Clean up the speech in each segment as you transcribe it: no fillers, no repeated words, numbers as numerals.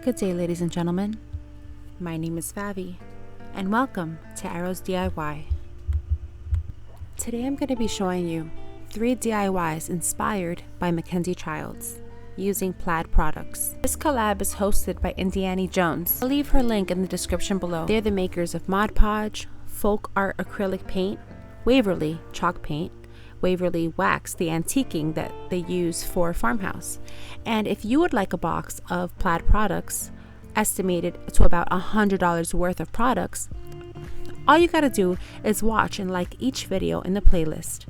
Good day, ladies and gentlemen. My name is Favi, and welcome to Arrows DIY. Today I'm going to be showing you 3 DIYs inspired by MacKenzie-Childs using Plaid products. This collab is hosted by Indiana Jones. I'll leave her link in the description below. They're the makers of Mod Podge, Folk Art Acrylic Paint, Waverly Chalk Paint, Waverly Wax, the antiquing that they use for farmhouse. And if you would like a box of Plaid products, estimated to about $100 worth of products, all you gotta do is watch and like each video in the playlist.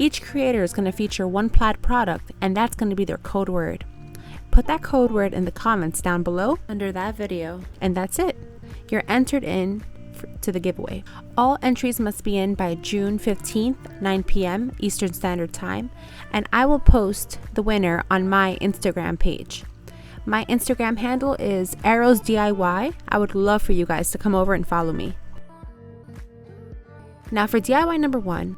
Each creator is gonna feature one Plaid product, and that's gonna be their code word. Put that code word in the comments down below under that video, and that's it. You're entered in to the giveaway. All entries must be in by June 15th, 9 p.m. Eastern Standard Time, and I will post the winner on my Instagram page. My Instagram handle is Arrows DIY. I would love for you guys to come over and follow me. Now for DIY number 1,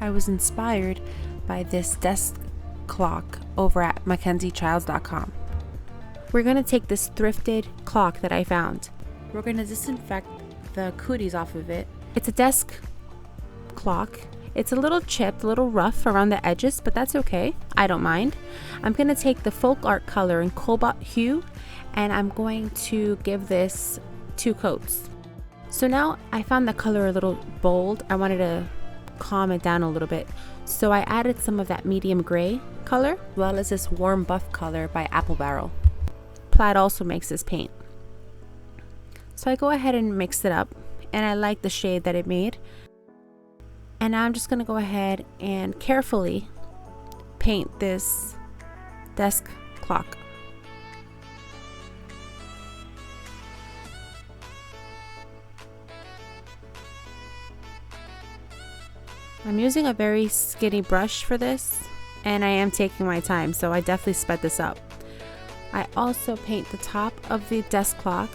I was inspired by this desk clock over at MacKenzie-Childs.com. We're going to take this thrifted clock that I found. We're going to disinfect the cooties off of it. It's a desk clock. It's a little chipped, a little rough around the edges, but that's okay. I don't mind. I'm going to take the folk art color in cobalt hue, and I'm going to give this 2 coats. So now I found the color a little bold. I wanted to calm it down a little bit. So I added some of that medium gray color, as well as this warm buff color by Apple Barrel. Plaid also makes this paint. So I go ahead and mix it up, and I like the shade that it made. And now I'm just going to go ahead and carefully paint this desk clock. I'm using a very skinny brush for this, and I am taking my time, so I definitely sped this up. I also paint the top of the desk clock,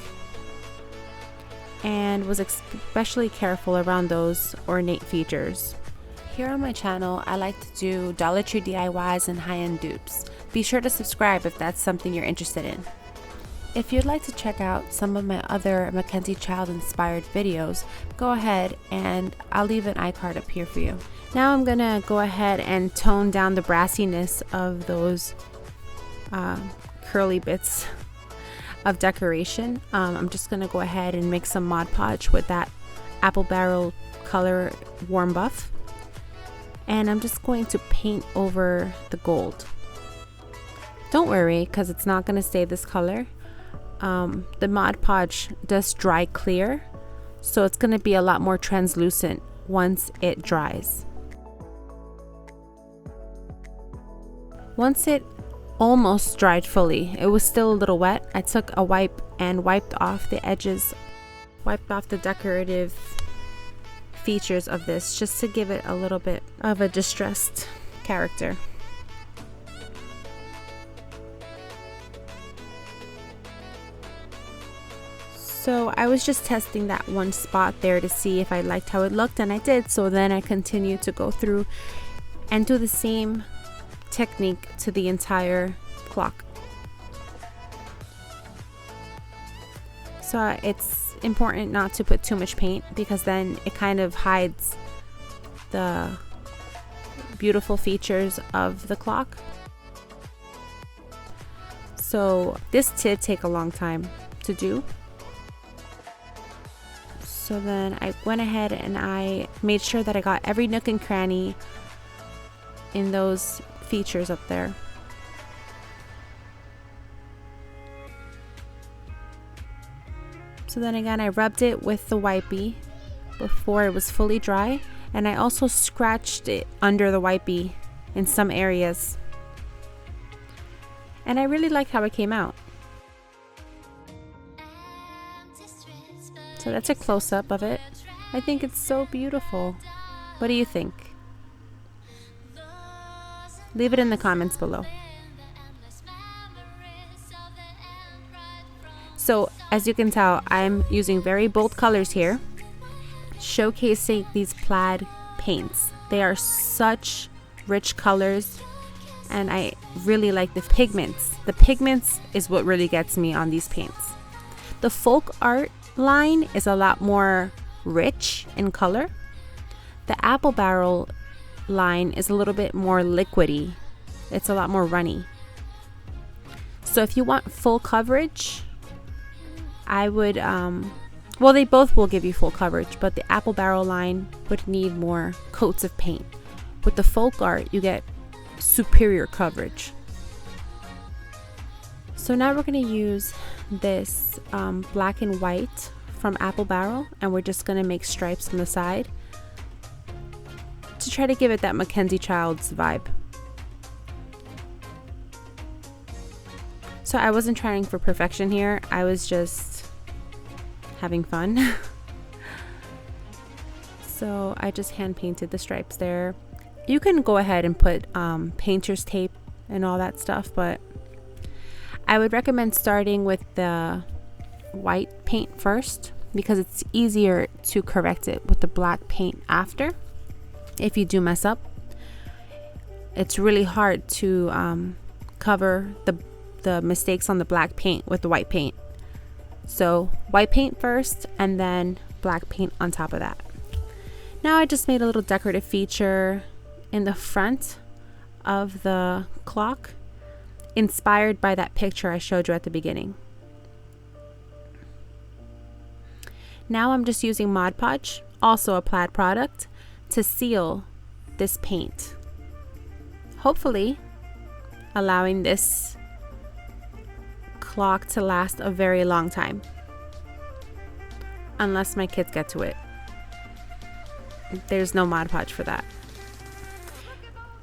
and was especially careful around those ornate features. Here on my channel, I like to do Dollar Tree DIYs and high-end dupes. Be sure to subscribe if that's something you're interested in. If you'd like to check out some of my other MacKenzie-Childs inspired videos, go ahead and I'll leave an iCard up here for you. Now I'm gonna go ahead and tone down the brassiness of those curly bits of decoration. I'm just gonna go ahead and make some Mod Podge with that Apple Barrel color warm buff, and I'm just going to paint over the gold. Don't worry, because it's not gonna stay this color. The Mod Podge does dry clear, so it's gonna be a lot more translucent once it dries. Once it almost dried fully, it was still a little wet, I took a wipe and wiped off the edges, wiped off the decorative features of this, just to give it a little bit of a distressed character. So I was just testing that one spot there to see if I liked how it looked, and I did. So then I continued to go through and do the same technique to the entire clock. So it's important not to put too much paint, because then it kind of hides the beautiful features of the clock. So this did take a long time to do. So then I went ahead and I made sure that I got every nook and cranny in those features up there. So then again, I rubbed it with the wipey before it was fully dry, and I also scratched it under the wipey in some areas, and I really like how it came out. So that's a close-up of it. I think it's so beautiful. What do you think? Leave it in the comments below. So as you can tell, I'm using very bold colors here, showcasing these Plaid paints. They are such rich colors, and I really like the pigments. The pigments is what really gets me on these paints. The folk art line is a lot more rich in color. The apple barrel line is a little bit more liquidy. It's a lot more runny. So if you want full coverage, I would, well, they both will give you full coverage, but the apple barrel line would need more coats of paint. With the folk art, you get superior coverage. So now we're going to use this black and white from apple barrel, and we're just going to make stripes on the side to try to give it that MacKenzie-Childs vibe. So I wasn't trying for perfection here, I was just having fun. So I just hand painted the stripes there. You can go ahead and put painter's tape and all that stuff, but I would recommend starting with the white paint first because it's easier to correct it with the black paint after. If you do mess up, it's really hard to cover the mistakes on the black paint with the white paint. So white paint first and then black paint on top of that. Now I just made a little decorative feature in the front of the clock, inspired by that picture I showed you at the beginning. Now I'm just using Mod Podge, also a Plaid product, to seal this paint, hopefully allowing this clock to last a very long time, unless my kids get to it. There's no Mod Podge for that.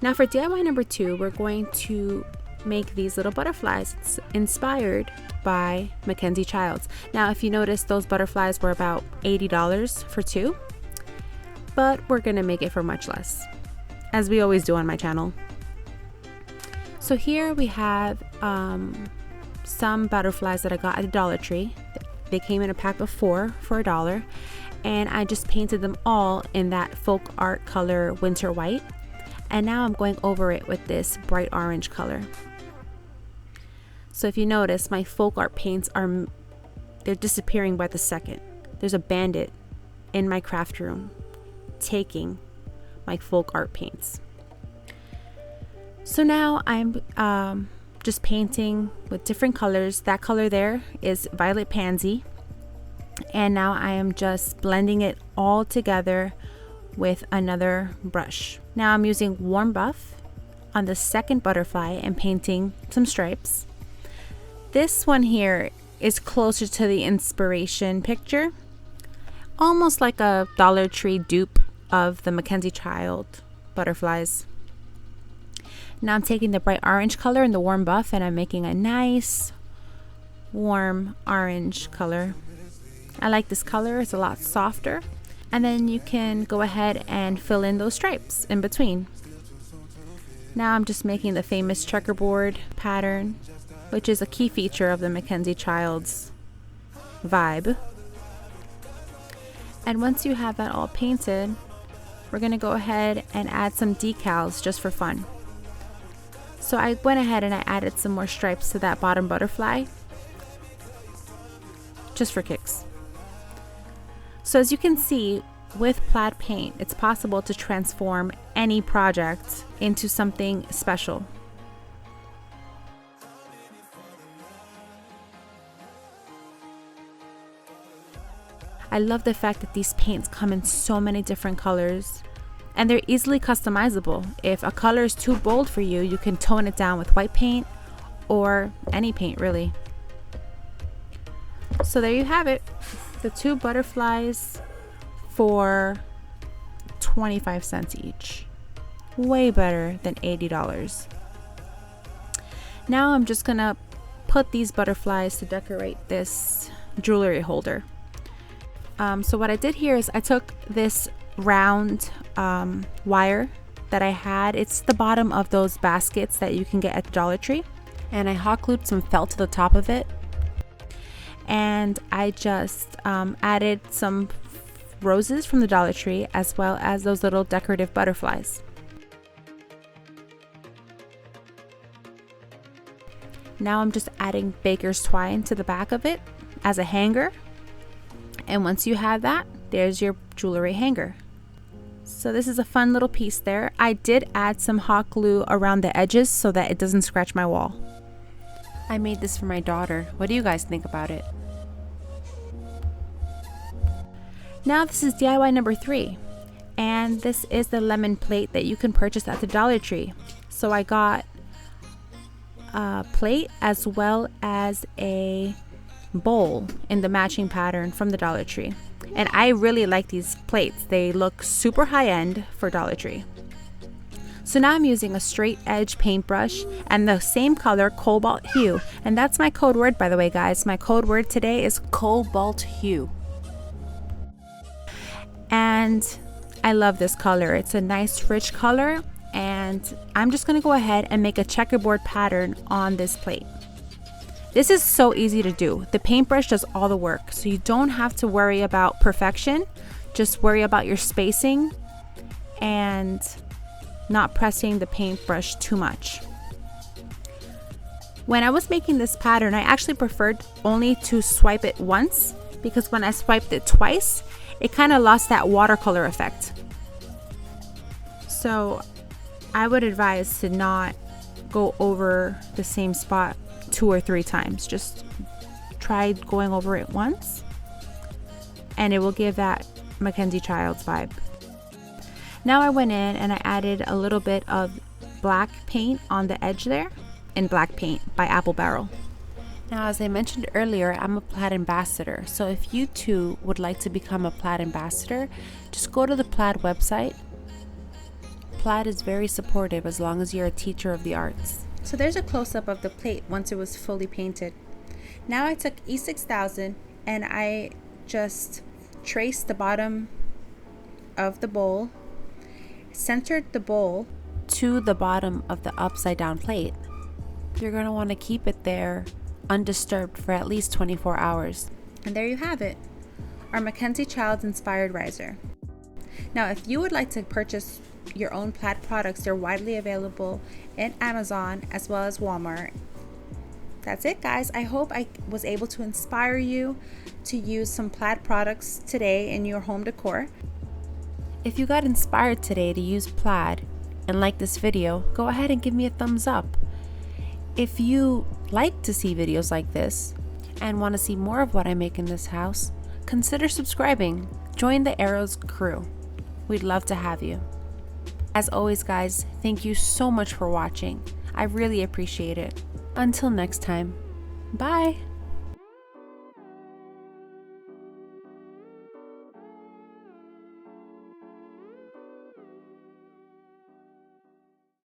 Now for DIY number 2, we're going to make these little butterflies. It's inspired by MacKenzie-Childs. Now if you notice, those butterflies were about $80 for 2, but we're gonna make it for much less, as we always do on my channel. So here we have some butterflies that I got at a Dollar Tree. They came in a pack of 4 for $1, and I just painted them all in that folk art color winter white. And now I'm going over it with this bright orange color. So if you notice, my folk art paints they're disappearing by the second. There's a bandit in my craft room taking my folk art paints. So now I'm just painting with different colors. That color there is Violet Pansy. And now I am just blending it all together with another brush. Now I'm using Warm Buff on the second butterfly and painting some stripes. This one here is closer to the inspiration picture, almost like a Dollar Tree dupe of the MacKenzie-Childs butterflies. Now I'm taking the bright orange color in the Warm Buff and I'm making a nice warm orange color. I like this color, it's a lot softer. And then you can go ahead and fill in those stripes in between. Now I'm just making the famous checkerboard pattern, which is a key feature of the MacKenzie-Childs vibe. And once you have that all painted, we're gonna go ahead and add some decals just for fun. So I went ahead and I added some more stripes to that bottom butterfly, just for kicks. So as you can see, with Plaid paint, it's possible to transform any project into something special. I love the fact that these paints come in so many different colors, and they're easily customizable. If a color is too bold for you, you can tone it down with white paint or any paint really. So there you have it. The 2 butterflies for 25 cents each. Way better than $80. Now I'm just gonna put these butterflies to decorate this jewelry holder. So what I did here is I took this round wire that I had. It's the bottom of those baskets that you can get at the Dollar Tree. And I hot glued some felt to the top of it. And I just added some roses from the Dollar Tree as well as those little decorative butterflies. Now I'm just adding baker's twine to the back of it as a hanger. And once you have that, there's your jewelry hanger. So this is a fun little piece there. I did add some hot glue around the edges so that it doesn't scratch my wall. I made this for my daughter. What do you guys think about it? Now this is DIY number 3. And this is the lemon plate that you can purchase at the Dollar Tree. So I got a plate as well as a bowl in the matching pattern from the Dollar Tree. And I really like these plates. They look super high-end for Dollar Tree. So now I'm using a straight edge paintbrush and the same color, cobalt hue. And that's my code word, by the way, guys. My code word today is cobalt hue. And I love this color. It's a nice rich color. And I'm just gonna go ahead and make a checkerboard pattern on this plate. This is so easy to do. The paintbrush does all the work, so you don't have to worry about perfection. Just worry about your spacing and not pressing the paintbrush too much. When I was making this pattern, I actually preferred only to swipe it once, because when I swiped it twice, it kind of lost that watercolor effect. So I would advise to not go over the same spot 2 or 3 times. Just try going over it once and it will give that MacKenzie-Childs vibe. Now I went in and I added a little bit of black paint on the edge there, in Black Paint by Apple Barrel. Now, as I mentioned earlier, I'm a Plaid ambassador, so if you too would like to become a Plaid ambassador, just go to the Plaid website. Plaid is very supportive as long as you're a teacher of the arts. So there's a close-up of the plate once it was fully painted. Now I took E6000 and I just traced the bottom of the bowl, centered the bowl to the bottom of the upside down plate. You're going to want to keep it there undisturbed for at least 24 hours. And there you have it, our MacKenzie-Childs inspired riser. Now, if you would like to purchase your own Plaid products, they're widely available in Amazon as well as Walmart. That's it, guys. I hope I was able to inspire you to use some Plaid products today in your home decor. If you got inspired today to use Plaid and like this video, go ahead and give me a thumbs up. If you like to see videos like this and want to see more of what I make in this house, consider subscribing. Join the Arrows crew. We'd love to have you. As always, guys, thank you so much for watching. I really appreciate it. Until next time, bye.